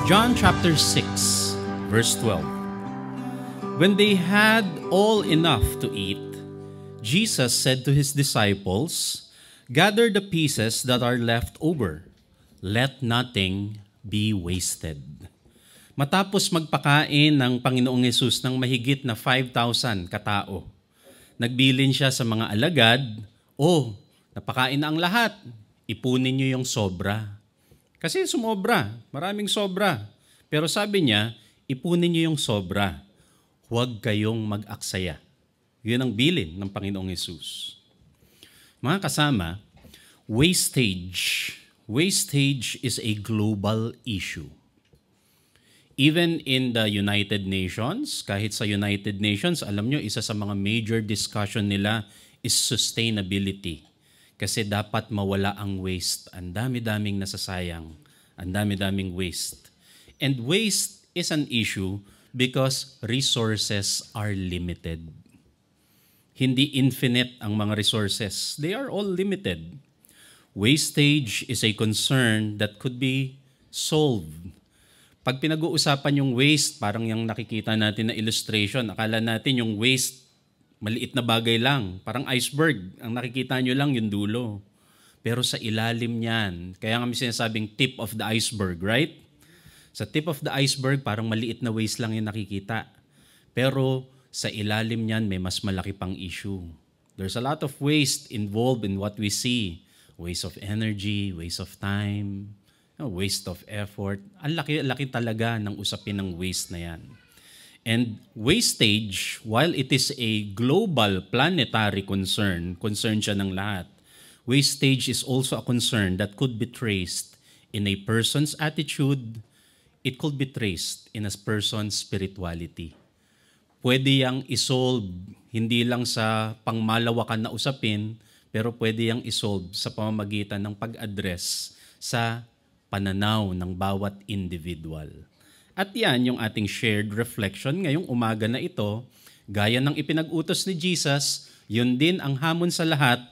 John chapter 6, verse 12. When they had all enough to eat, Jesus said to his disciples, "Gather the pieces that are left over. Let nothing be wasted." Matapos magpakain ng Panginoong Hesus ng mahigit na 5,000 katao, nagbilin siya sa mga alagad, napakain na ang lahat, ipunin niyo yung sobra. Kasi sumobra, maraming sobra. Pero sabi niya, ipunin niyo yung sobra. Huwag kayong mag-aksaya. Yun ang bilin ng Panginoong Hesus. Mga kasama, wastage. Wastage is a global issue. Even in the United Nations, kahit sa United Nations, alam nyo, isa sa mga major discussion nila is sustainability. Kasi dapat mawala ang waste. Ang dami-daming nasasayang. Ang dami-daming waste. And waste is an issue because resources are limited. Hindi infinite ang mga resources. They are all limited. Wastage is a concern that could be solved. Pag pinag-uusapan yung waste, parang yung nakikita natin na illustration, akala natin yung waste, maliit na bagay lang, parang iceberg. Ang nakikita nyo lang yung dulo. Pero sa ilalim niyan, kaya nga may sinasabing tip of the iceberg, right? Sa tip of the iceberg, parang maliit na waste lang yung nakikita. Pero sa ilalim niyan, may mas malaki pang issue. There's a lot of waste involved in what we see. Waste of energy, waste of time, waste of effort. Ang laki talaga ng usapin ng waste na yan. And wastage, while it is a global planetary concern siya ng lahat, wastage is also a concern that could be traced in a person's attitude, it could be traced in a person's spirituality. Pwede yang isolve, hindi lang sa pangmalawakan na usapin, pero pwede yang isolve sa pamamagitan ng pag-address sa pananaw ng bawat individual. At yan yung ating shared reflection ngayong umaga na ito. Gaya ng ipinag-utos ni Jesus, yun din ang hamon sa lahat,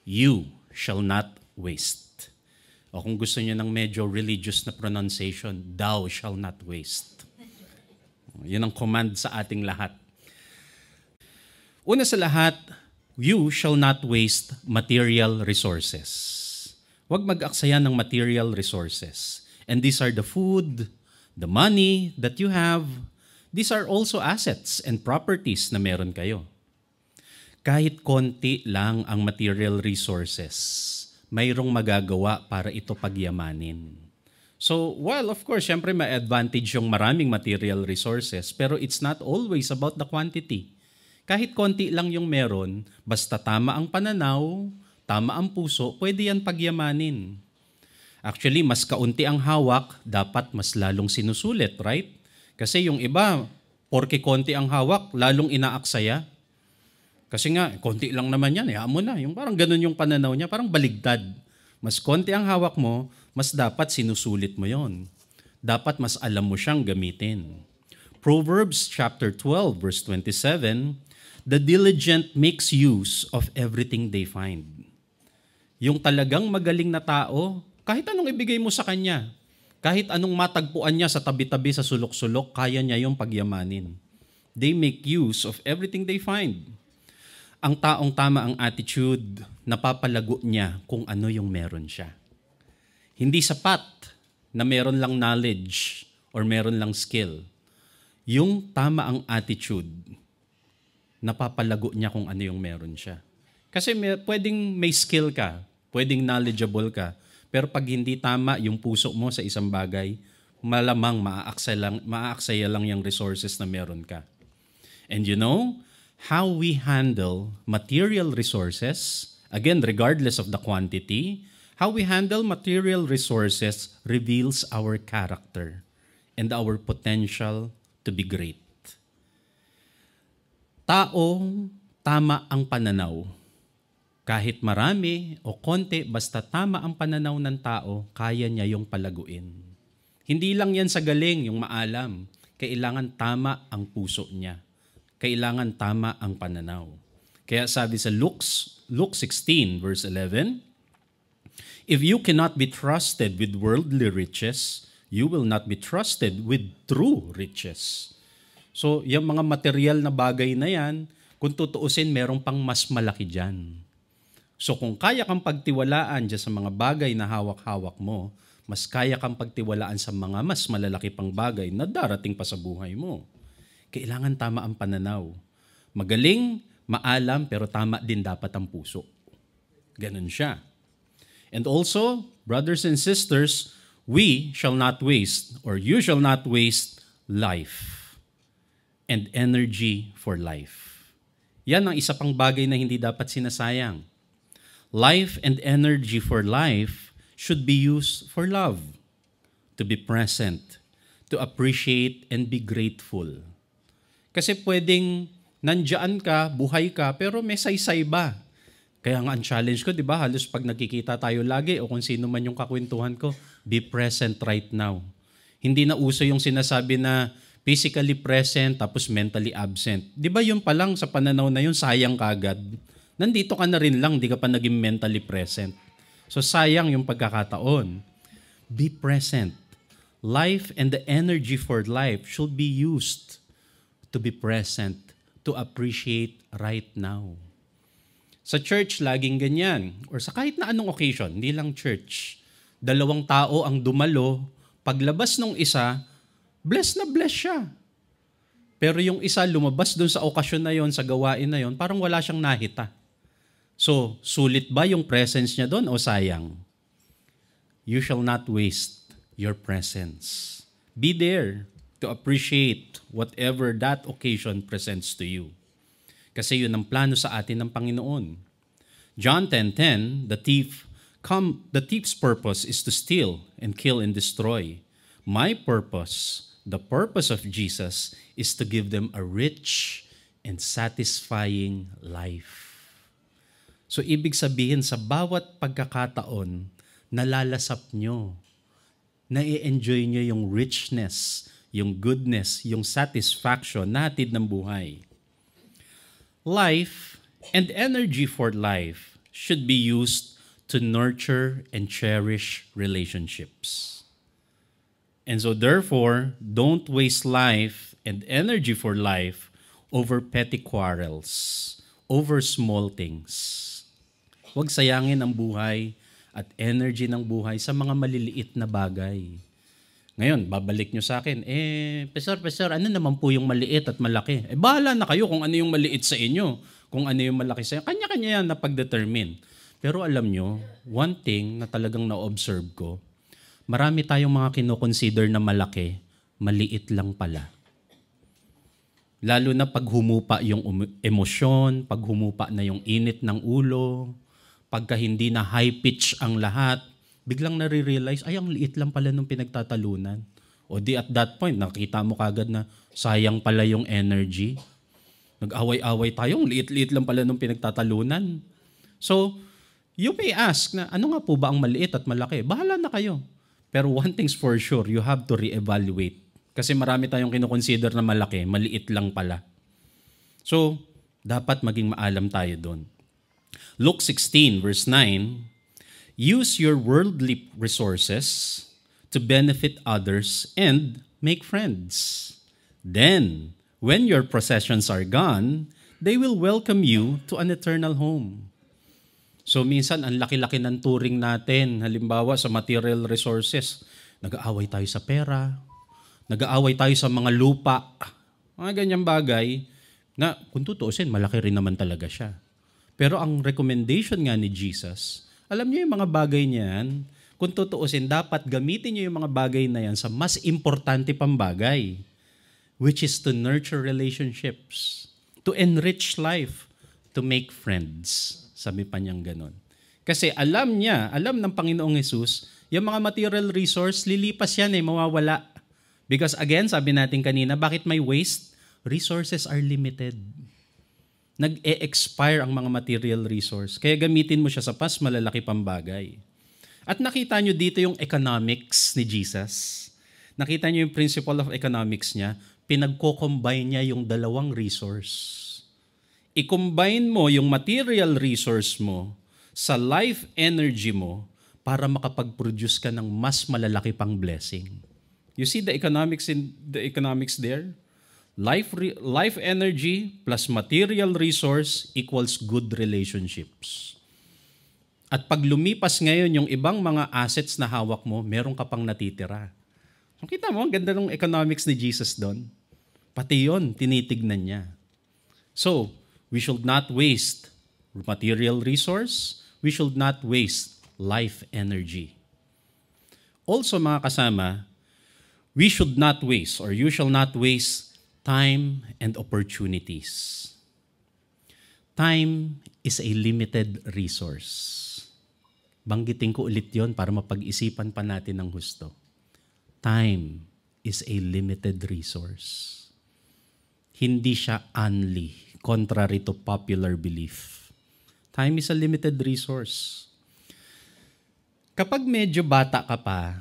you shall not waste. O kung gusto niyo ng medyo religious na pronunciation, thou shall not waste. Yun ang command sa ating lahat. Una sa lahat, you shall not waste material resources. Huwag mag-aksaya ng material resources. And these are the food, the money that you have. These are also assets and properties na meron kayo. Kahit konti lang ang material resources, mayroong magagawa para ito pagyamanin. So, while of course, syempre may advantage yung maraming material resources, pero it's not always about the quantity. Kahit konti lang yung meron, basta tama ang pananaw, tama ang puso, pwede yan pagyamanin. Actually, mas kaunti ang hawak, dapat mas lalong sinusulit, right? Kasi yung iba, porke konti ang hawak, lalong inaaksaya. Kasi nga, konti lang naman yan, mo na. Yung parang ganun yung pananaw niya, parang baligtad. Mas konti ang hawak mo, mas dapat sinusulit mo yon. Dapat mas alam mo siyang gamitin. Proverbs chapter 12, verse 27, "The diligent makes use of everything they find." Yung talagang magaling na tao, kahit anong ibigay mo sa kanya, kahit anong matagpuan niya sa tabi-tabi sa sulok-sulok, kaya niya yung pagyamanin. They make use of everything they find. Ang taong tama ang attitude, napapalago niya kung ano yung meron siya. Hindi sapat na meron lang knowledge or meron lang skill. Yung tama ang attitude, napapalago niya kung ano yung meron siya. Kasi pwedeng may skill ka, pwedeng knowledgeable ka, pero pag hindi tama yung puso mo sa isang bagay, malamang maaaksaya lang yung resources na meron ka. And you know, how we handle material resources, again, regardless of the quantity, how we handle material resources reveals our character and our potential to be great. Taong tama ang pananaw. Kahit marami o konti, basta tama ang pananaw ng tao, kaya niya yung palaguin. Hindi lang yan sa galing, yung maalam. Kailangan tama ang puso niya. Kailangan tama ang pananaw. Kaya sabi sa Luke 16, verse 11, "If you cannot be trusted with worldly riches, you will not be trusted with true riches. So, yung mga material na bagay na yan, kung tutuusin, merong pang mas malaki dyan. So, kung kaya kang pagtiwalaan dyan sa mga bagay na hawak-hawak mo, mas kaya kang pagtiwalaan sa mga mas malalaki pang bagay na darating pa sa buhay mo. Kailangan tama ang pananaw. Magaling, maalam, pero tama din dapat ang puso. Ganun siya. And also, brothers and sisters, we shall not waste, or you shall not waste life and energy for life. Yan ang isa pang bagay na hindi dapat sinasayang. Life and energy for life should be used for love, to be present, to appreciate and be grateful. Kasi pwedeng nandiyan ka, buhay ka, pero may saysay ba? Kaya nga ang challenge ko, di ba, halos pag nagkikita tayo lagi o kung sino man yung kakwentuhan ko, be present right now. Hindi na uso yung sinasabi na physically present tapos mentally absent. Di ba yun pa lang sa pananaw na yun, sayang kagad. Nandito ka na rin lang, di ka pa naging mentally present. So sayang yung pagkakataon. Be present. Life and the energy for life should be used to be present, to appreciate right now. Sa church, laging ganyan. Or sa kahit na anong occasion, hindi lang church. 2 tao ang dumalo, paglabas ng isa, bless na bless siya. Pero yung isa lumabas doon sa okasyon na yon, sa gawain na yon, parang wala siyang nahita. So, sulit ba yung presence niya doon o sayang? You shall not waste your presence. Be there to appreciate whatever that occasion presents to you. Kasi yun ang plano sa atin ng Panginoon. John 10:10, the thief's purpose is to steal and kill and destroy. My purpose, the purpose of Jesus, is to give them a rich and satisfying life. So ibig sabihin sa bawat pagkakataon, nalalasap nyo, na-i-enjoy nyo yung richness, yung goodness, yung satisfaction natin ng buhay. Life and energy for life should be used to nurture and cherish relationships. And so therefore, don't waste life and energy for life over petty quarrels, over small things. Huwag sayangin ang buhay at energy ng buhay sa mga maliliit na bagay. Ngayon, babalik nyo sa akin, Pastor, ano naman po yung maliit at malaki? Bahala na kayo kung ano yung maliit sa inyo, kung ano yung malaki sa inyo. Kanya-kanya yan na pag-determine. Pero alam nyo, one thing na talagang na-observe ko, marami tayong mga kinoconsider na malaki, maliit lang pala. Lalo na pag humupa yung emosyon, pag humupa na yung init ng ulo, pagka hindi na high pitch ang lahat, biglang nare-realize, ay, ang liit lang pala nung pinagtatalunan. O di at that point, nakita mo kagad na sayang pala yung energy. Nag-away-away tayo, ang liit-liit lang pala nung pinagtatalunan. So, you may ask na, ano nga po ba ang maliit at malaki? Bahala na kayo. Pero one thing's for sure, you have to re-evaluate. Kasi marami tayong kinoconsider na malaki, maliit lang pala. So, dapat maging maalam tayo doon. Luke 16 verse 9, use your worldly resources to benefit others and make friends. Then, when your possessions are gone, they will welcome you to an eternal home. So minsan, ang laki-laki ng turing natin, halimbawa sa material resources, nag-aaway tayo sa pera, nag-aaway tayo sa mga lupa, mga ganyang bagay na kung tutuusin, malaki rin naman talaga siya. Pero ang recommendation nga ni Jesus, alam niyo yung mga bagay niyan, kung tutuusin, dapat gamitin niyo yung mga bagay na yan sa mas importante pang bagay, which is to nurture relationships, to enrich life, to make friends. Sabi pa niyang ganun. Kasi alam ng Panginoong Jesus, yung mga material resource, lilipas yan mawawala. Because again, sabi natin kanina, bakit may waste? Resources are limited. Nag-e-expire ang mga material resource. Kaya gamitin mo siya sa mas malalaki pang bagay. At nakita nyo dito yung economics ni Jesus. Nakita nyo yung principle of economics niya. Pinagko-combine niya yung dalawang resource. I-combine mo yung material resource mo sa life energy mo para makapag-produce ka ng mas malalaki pang blessing. You see the economics there? Life energy plus material resource equals good relationships. At pag lumipas ngayon yung ibang mga assets na hawak mo, meron ka pang natitira. So, kita mo, ang ganda ng economics ni Jesus doon. Pati yun, tinitignan niya. So, we should not waste material resource. We should not waste life energy. Also, mga kasama, we should not waste or you shall not waste time and opportunities. Time is a limited resource. Banggitin ko ulit yon para mapag-isipan pa natin ng husto. Time is a limited resource. Hindi siya only, contrary to popular belief. Time is a limited resource. Kapag medyo bata ka pa,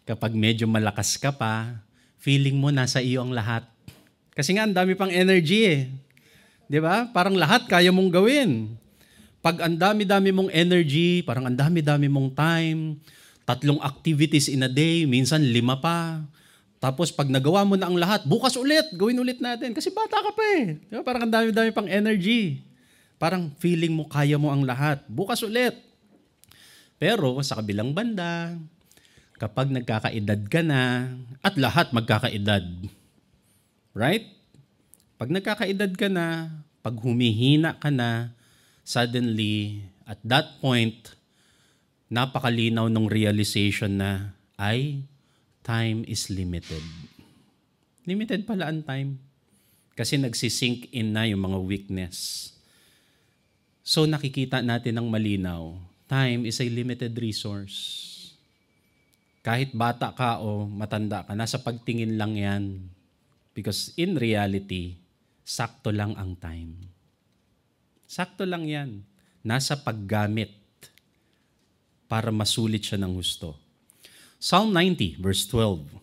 kapag medyo malakas ka pa, feeling mo nasa iyo ang lahat. Kasi nga, ang dami pang energy eh. Di ba? Parang lahat kaya mong gawin. Pag ang dami-dami mong energy, parang ang dami-dami mong time, 3 activities in a day, minsan 5 pa. Tapos pag nagawa mo na ang lahat, bukas ulit, gawin ulit natin. Kasi bata ka pa eh. Di ba? Parang ang dami-dami pang energy. Parang feeling mo kaya mo ang lahat. Bukas ulit. Pero sa kabilang banda, kapag nagkakaedad ka na, at lahat magkakaedad, right? Pag nagkakaedad ka na, pag humihina ka na, suddenly, at that point, napakalinaw ng realization na, time is limited. Limited pala ang time. Kasi nagsisink in na yung mga weakness. So nakikita natin ng malinaw, time is a limited resource. Kahit bata ka o matanda ka, nasa pagtingin lang yan. Because in reality, sakto lang ang time. Sakto lang yan. Nasa paggamit para masulit siya ng husto. Psalm 90, verse 12.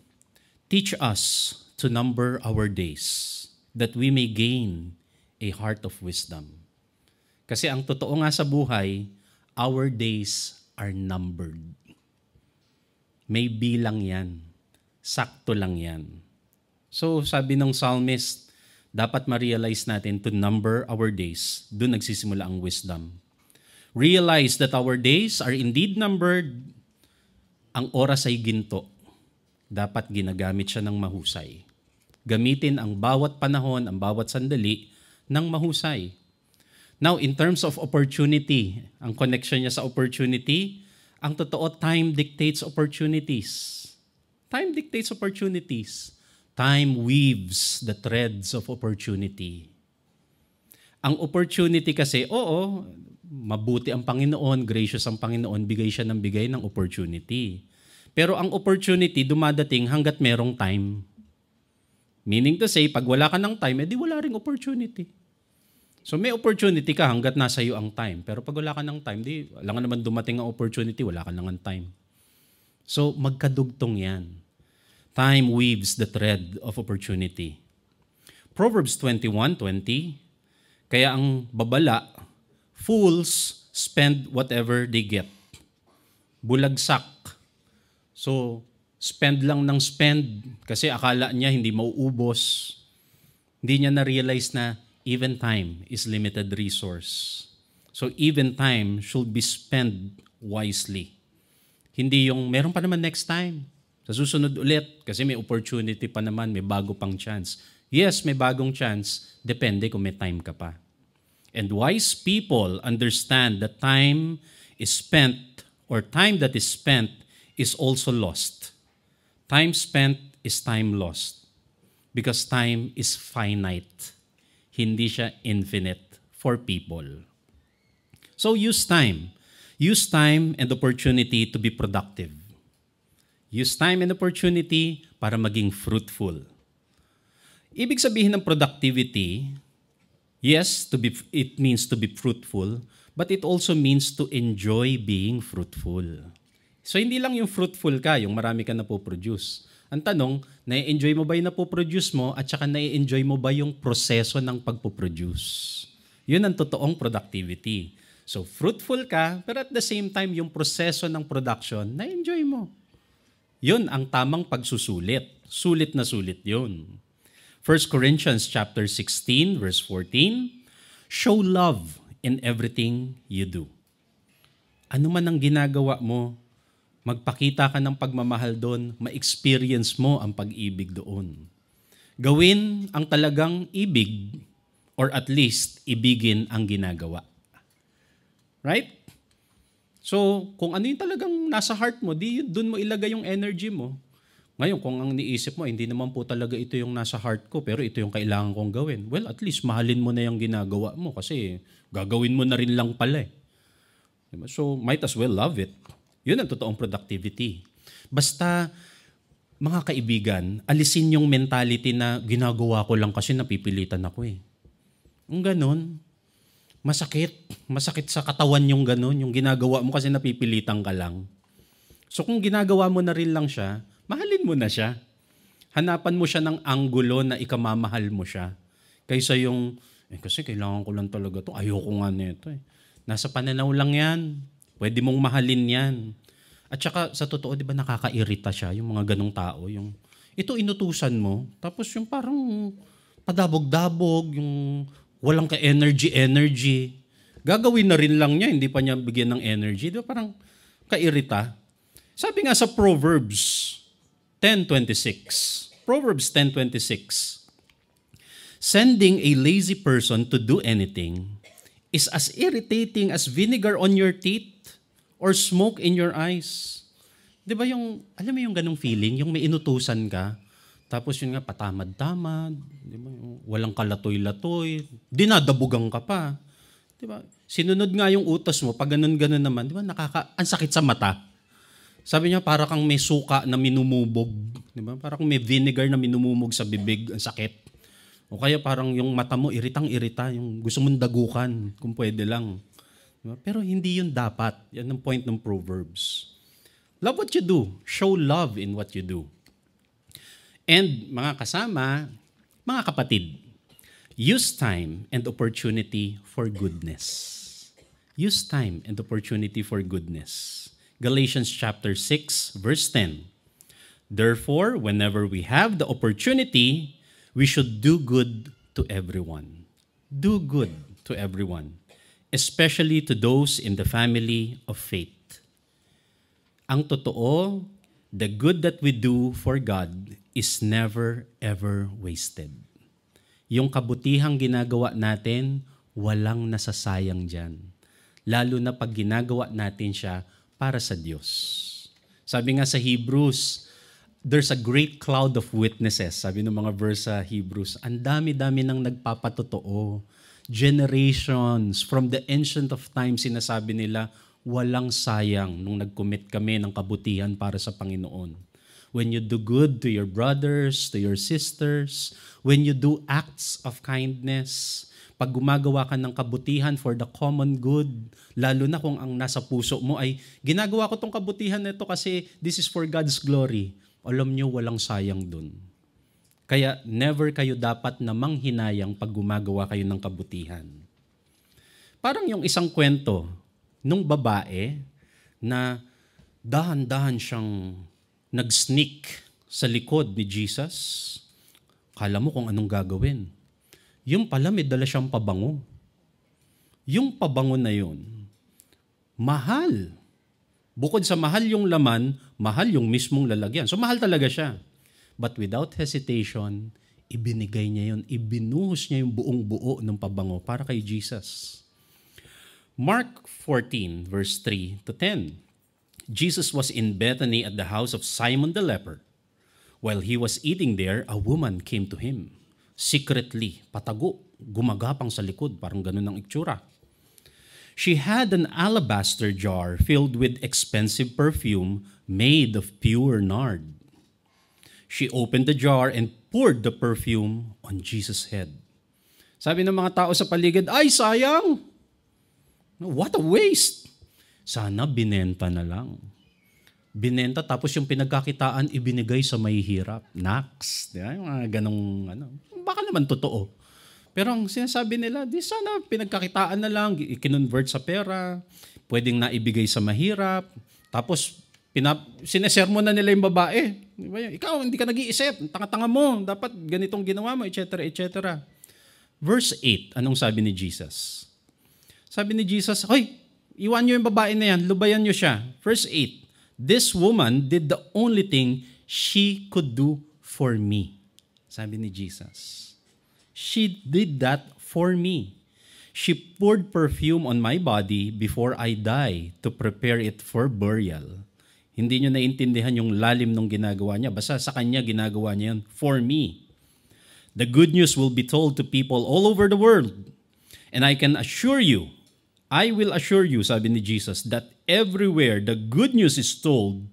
Teach us to number our days, that we may gain a heart of wisdom. Kasi ang totoo nga sa buhay, our days are numbered. May bilang yan. Sakto lang yan. So sabi ng psalmist, dapat ma-realize natin to number our days. Doon nagsisimula ang wisdom. Realize that our days are indeed numbered. Ang oras ay ginto. Dapat ginagamit siya ng mahusay. Gamitin ang bawat panahon, ang bawat sandali ng mahusay. Now, in terms of opportunity, ang connection niya sa opportunity, ang totoo, time dictates opportunities. Time dictates opportunities. Time weaves the threads of opportunity. Ang opportunity kasi, oo, mabuti ang Panginoon, gracious ang Panginoon, bigay siya ng bigay ng opportunity. Pero ang opportunity dumadating hanggat merong time. Meaning to say, pag wala ka ng time, edi wala ring opportunity. So may opportunity ka hanggat nasa iyo ang time. Pero pag wala ka ng time, di wala nga naman dumating ang opportunity, wala ka nang time. So magkadugtong yan. Time weaves the thread of opportunity. Proverbs 21:20, kaya ang babala, fools spend whatever they get. Bulagsak. So, spend lang ng spend kasi akala niya hindi mauubos. Hindi niya na-realize na even time is limited resource. So, even time should be spent wisely. Hindi yung meron pa naman next time. Sa susunod ulit, kasi may opportunity pa naman, may bago pang chance. Yes, may bagong chance, depende kung may time ka pa. And wise people understand that time is spent, or time that is spent is also lost. Time spent is time lost. Because time is finite. Hindi siya infinite for people. So use time. Use time and opportunity to be productive. Use time and opportunity para maging fruitful. Ibig sabihin ng productivity, yes, it means to be fruitful, but it also means to enjoy being fruitful. So hindi lang yung fruitful ka, yung marami ka napoproduce. Ang tanong, na-enjoy mo ba yung napoproduce mo at saka na-enjoy mo ba yung proseso ng pagpoproduce? Yun ang totoong productivity. So fruitful ka, pero at the same time, yung proseso ng production, na-enjoy mo. Yun ang tamang pagsusulit. Sulit na sulit yun. 1 Corinthians chapter 16, verse 14, show love in everything you do. Ano man ang ginagawa mo, magpakita ka ng pagmamahal doon, ma-experience mo ang pag-ibig doon. Gawin ang talagang ibig, or at least ibigin ang ginagawa. Right? So, kung ano yung talagang nasa heart mo, di doon mo ilagay yung energy mo. Ngayon, kung ang niisip mo, hindi naman po talaga ito yung nasa heart ko, pero ito yung kailangan kong gawin. Well, at least mahalin mo na yung ginagawa mo kasi gagawin mo na rin lang pala eh. Diba? So, might as well love it. Yun ang totoong productivity. Basta, mga kaibigan, alisin yung mentality na ginagawa ko lang kasi napipilitan ako eh. Ang ganon. Masakit sa katawan yung ganon, yung ginagawa mo kasi napipilitan ka lang. So kung ginagawa mo na rin lang siya, mahalin mo na siya. Hanapan mo siya ng anggulo na ikamamahal mo siya. Kaysa yung, kasi kailangan ko lang talaga to, ayoko nga nito eh. Nasa pananaw lang yan, pwede mong mahalin yan. At saka sa totoo, di ba nakakairita siya, yung mga ganong tao, yung ito inutusan mo, tapos yung parang padabog-dabog, yung walang ka-energy. Gagawin na rin lang niya, hindi pa niya bigyan ng energy. Diba parang kairita? Sabi nga sa Proverbs 10:26. Proverbs 10:26. Sending a lazy person to do anything is as irritating as vinegar on your teeth or smoke in your eyes. Diba yung, alam mo yung ganong feeling, yung may inutusan ka, tapos yun nga, patamad-tamad, di ba? Walang kalatoy-latoy, dinadabugang ka pa. Di ba? Sinunod nga yung utos mo, pag ganun-ganun naman, di ba? Ang sakit sa mata. Sabi niya, para kang may suka na minumubog. Di ba? Para kang may vinegar na minumumog sa bibig, ang sakit. O kaya parang yung mata mo, iritang-irita, yung gusto mong dagukan, kung pwede lang. Di ba? Pero hindi yun dapat. Yan ang point ng Proverbs. Love what you do. Show love in what you do. And mga kasama, mga kapatid, use time and opportunity for goodness. Use time and opportunity for goodness. Galatians chapter 6, verse 10. Therefore, whenever we have the opportunity, we should do good to everyone. Do good to everyone, especially to those in the family of faith. Ang totoo, the good that we do for God is never ever wasted. Yung kabutihang ginagawa natin, walang nasasayang dyan. Lalo na pag ginagawa natin siya para sa Diyos. Sabi nga sa Hebrews, there's a great cloud of witnesses. Sabi ng mga verse sa Hebrews, ang dami-dami nang nagpapatotoo. Generations from the ancient of time, sinasabi nila, walang sayang nung nag-commit kami ng kabutihan para sa Panginoon. When you do good to your brothers, to your sisters, when you do acts of kindness, pag gumagawa ka ng kabutihan for the common good, lalo na kung ang nasa puso mo ay, ginagawa ko tong kabutihan nito kasi this is for God's glory. Alam nyo, walang sayang dun. Kaya never kayo dapat na manghinayang pag gumagawa kayo ng kabutihan. Parang yung isang kwento nung babae na dahan-dahan siyang nag-sneak sa likod ni Jesus. Kala mo kung anong gagawin. Yung pala may dala siyang pabango. Yung pabango na yun, mahal. Bukod sa mahal yung laman, mahal yung mismong lalagyan. So mahal talaga siya. But without hesitation, ibinigay niya yun, ibinuhos niya yung buong buo ng pabango para kay Jesus. Mark 14, verse 3 to 10. Jesus was in Bethany at the house of Simon the leper. While he was eating there, a woman came to him. Secretly, patago, gumagapang sa likod, parang ganun ang itsura. She had an alabaster jar filled with expensive perfume made of pure nard. She opened the jar and poured the perfume on Jesus' head. Sabi ng mga tao sa paligid, ay sayang! What a waste! Sana binenta na lang. Binenta tapos yung pinagkakitaan ibinigay sa mahihirap. Naks. Yung mga ganong, baka naman totoo. Pero ang sinasabi nila, di sana pinagkakitaan na lang, i-convert sa pera, pwedeng naibigay sa mahirap, tapos Sinesermon na nila yung babae. Ikaw, hindi ka nag-iisip. Tanga-tanga mo. Dapat ganitong ginawa mo, etc., etc. Verse 8, anong sabi ni Jesus? Sabi ni Jesus, hoy, iwan nyo yung babae na yan, lubayan nyo siya. Verse 8, this woman did the only thing she could do for me. Sabi ni Jesus. She did that for me. She poured perfume on my body before I die to prepare it for burial. Hindi nyo naintindihan yung lalim ng ginagawa niya. Basta sa kanya ginagawa niya yun for me. The good news will be told to people all over the world. And I can assure you, I will assure you, sabi ni Jesus, that everywhere the good news is told,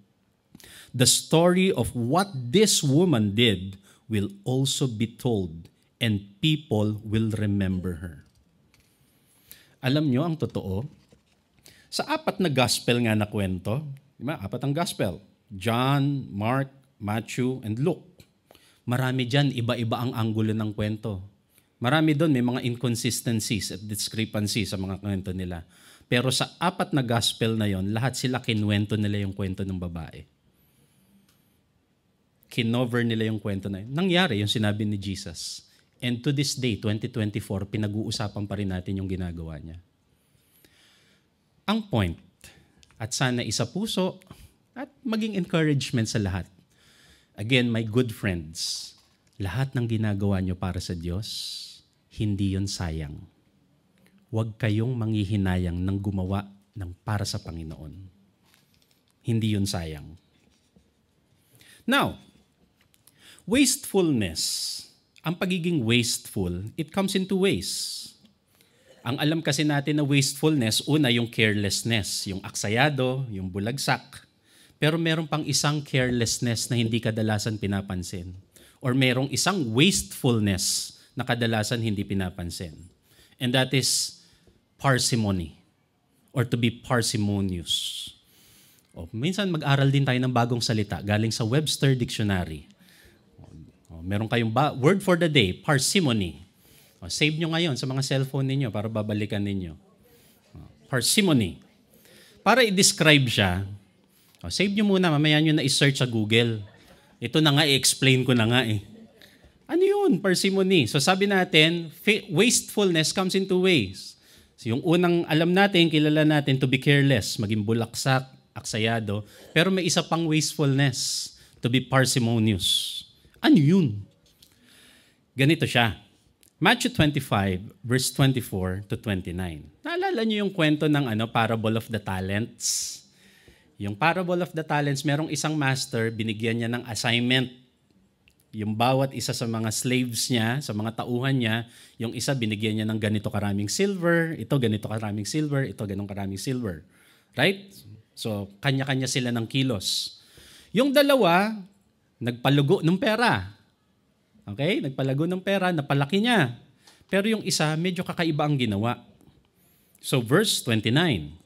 the story of what this woman did will also be told, and people will remember her. Alam nyo ang totoo? Sa 4 na gospel nga na kwento, diba? 4 ang gospel, John, Mark, Matthew, and Luke. Marami dyan, iba-iba ang anggulo ng kwento. Marami doon, may mga inconsistencies at discrepancies sa mga kwento nila. Pero sa 4 na gospel na yon, lahat sila kinwento nila yung kwento ng babae. Kinover nila yung kwento na yun. Nangyari yung sinabi ni Jesus. And to this day, 2024, pinag-uusapan pa rin natin yung ginagawa niya. Ang point, at sana isa puso, at maging encouragement sa lahat. Again, my good friends, lahat ng ginagawa nyo para sa Diyos, hindi yon sayang. Huwag kayong manghihinayang ng gumawa ng para sa Panginoon. Hindi yon sayang. Now, wastefulness. Ang pagiging wasteful, it comes in 2 ways. Ang alam kasi natin na wastefulness, una yung carelessness, yung aksayado, yung bulagsak. Pero meron pang isang carelessness na hindi kadalasan pinapansin. Or merong isang wastefulness na kadalasan hindi pinapansin. And that is parsimony, or to be parsimonious. Minsan mag-aral din tayo ng bagong salita galing sa Webster Dictionary. Meron kayong word for the day, parsimony. Save nyo ngayon sa mga cellphone ninyo para babalikan ninyo. Parsimony. Para i-describe siya, save nyo muna, mamaya nyo na i-search sa Google. Ito na nga, i-explain ko na nga eh. Ano yun? Parsimony. So sabi natin, wastefulness comes in 2 ways. So yung unang alam natin, kilala natin, to be careless, maging bulaksak, aksayado. Pero may isa pang wastefulness, to be parsimonious. Ano yun? Ganito siya. Matthew 25, verse 24 to 29. Naalala niyo yung kwento ng parable of the talents? Yung parable of the talents, merong isang master, binigyan niya ng assignment. Yung bawat isa sa mga slaves niya, sa mga tauhan niya, yung isa binigyan niya ng ganito karaming silver, ito ganito karaming silver, ito ganong karaming silver. Right? So, kanya-kanya sila ng kilos. Yung dalawa, nagpalugo ng pera. Okay? Nagpalago ng pera, napalaki niya. Pero yung isa, medyo kakaiba ang ginawa. So, verse 29.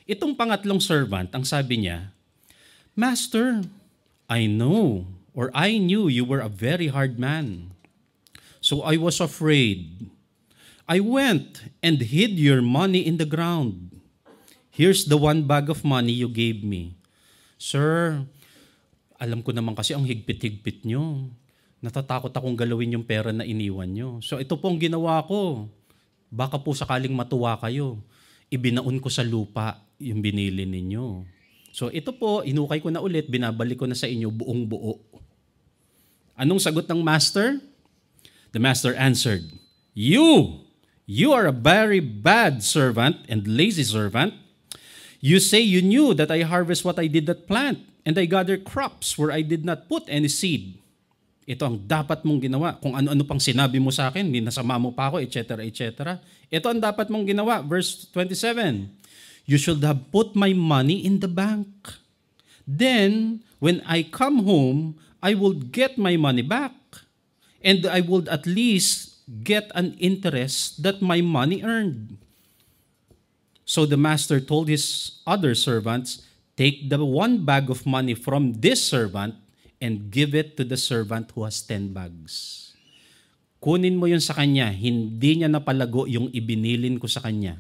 Itong pangatlong servant, ang sabi niya, Master, I knew you were a very hard man. So I was afraid. I went and hid your money in the ground. Here's the 1 bag of money you gave me. Sir, alam ko naman kasi ang higpit-higpit nyo. Natatakot akong galawin yung pera na iniwan nyo. So ito po ang ginawa ko. Baka po sakaling matuwa kayo. Ibinaon ko sa lupa yung binili ninyo. So ito po, inukay ko na ulit, binabalik ko na sa inyo buong buo. Anong sagot ng master? The master answered, You are a very bad servant and lazy servant. You say you knew that I harvest what I did not plant, and I gather crops where I did not put any seed. Ito ang dapat mong ginawa. Kung ano-ano pang sinabi mo sa akin, ninasama mo pa ako, etc., etc. Ito ang dapat mong ginawa. Verse 27, You should have put my money in the bank. Then, when I come home, I will get my money back. And I would at least get an interest that my money earned. So the master told his other servants, Take the 1 bag of money from this servant and give it to the servant who has 10 bags. Kunin mo yun sa kanya, hindi niya napalago yung ibinilin ko sa kanya.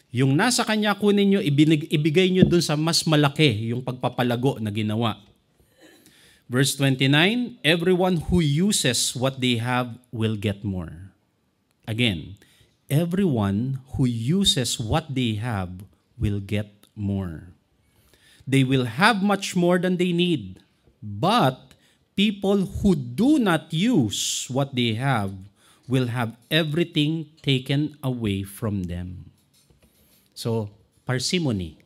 Yung nasa kanya kunin nyo, ibigay nyo dun sa mas malaki yung pagpapalago na ginawa. Verse 29, everyone who uses what they have will get more. Again, everyone who uses what they have will get more. They will have much more than they need. But people who do not use what they have will have everything taken away from them. So, parsimony.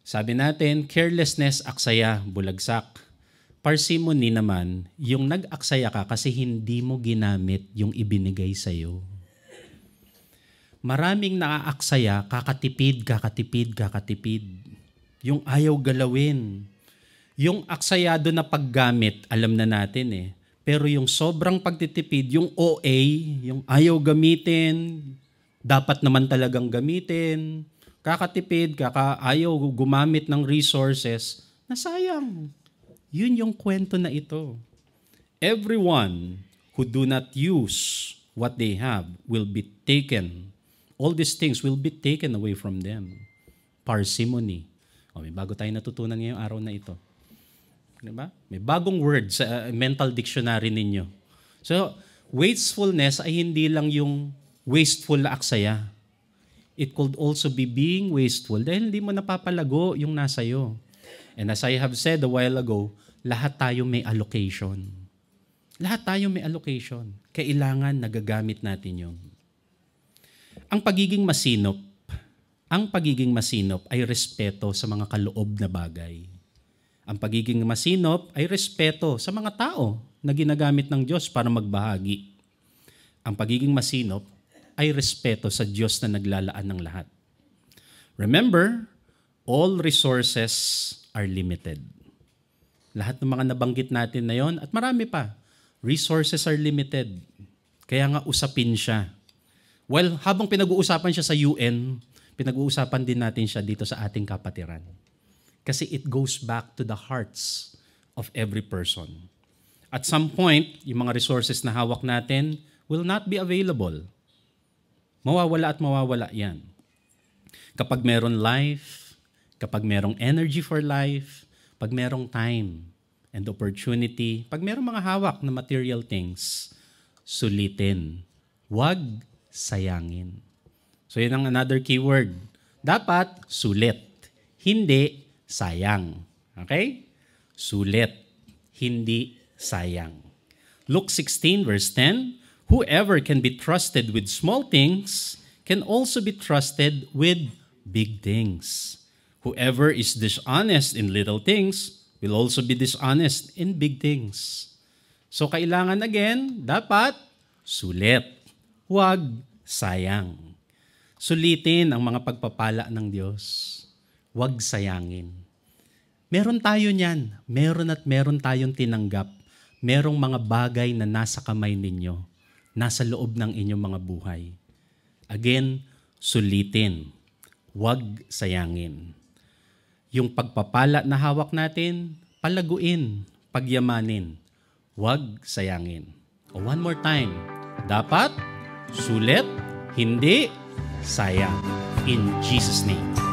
Sabi natin, carelessness, aksaya, bulagsak. Parsimony naman, yung nag-aksaya ka kasi hindi mo ginamit yung ibinigay sa'yo. Maraming naaaksaya, kakatipid. Yung ayaw galawin. Yung aksayado na paggamit, alam na natin eh. Pero yung sobrang pagtitipid, yung OA, yung ayaw gamitin, dapat naman talagang gamitin, kakatipid, ayaw gumamit ng resources, nasayang. Yun yung kwento na ito. Everyone who do not use what they have will be taken. All these things will be taken away from them. Parsimony. May bago tayo natutunan ngayong araw na ito. Diba? May bagong word sa mental dictionary ninyo. So, wastefulness ay hindi lang yung wasteful na aksaya. It could also be being wasteful dahil hindi mo napapalago yung nasa iyo. And as I have said a while ago, lahat tayo may allocation. Lahat tayo may allocation. Kailangan nagagamit natin yun. Ang pagiging masinop ay respeto sa mga kaloob na bagay. Ang pagiging masinop ay respeto sa mga tao na ginagamit ng Diyos para magbahagi. Ang pagiging masinop ay respeto sa Diyos na naglalaan ng lahat. Remember, all resources are limited. Lahat ng mga nabanggit natin na yon at marami pa, resources are limited. Kaya nga usapin siya. Well, habang pinag-uusapan siya sa UN, pinag-uusapan din natin siya dito sa ating kapatiran. Kasi it goes back to the hearts of every person. At some point, yung mga resources na hawak natin will not be available. Mawawala at mawawala yan. Kapag meron life, kapag merong energy for life, pag merong time and opportunity, pag merong mga hawak na material things, sulitin. Huwag sayangin. So yun ang another keyword. Dapat sulit. Hindi sayang. Okay? Sulit. Hindi sayang. Luke 16 verse 10, whoever can be trusted with small things can also be trusted with big things. Whoever is dishonest in little things will also be dishonest in big things. So kailangan again, dapat sulit. Huwag sayang. Sulitin ang mga pagpapala ng Diyos. Huwag sayangin. Meron tayo niyan. Meron at meron tayong tinanggap. Merong mga bagay na nasa kamay ninyo. Nasa loob ng inyong mga buhay. Again, sulitin. Huwag sayangin. Yung pagpapala na hawak natin, palaguin, pagyamanin. Huwag sayangin. One more time. Dapat, sulit, hindi sayang. In Jesus' name.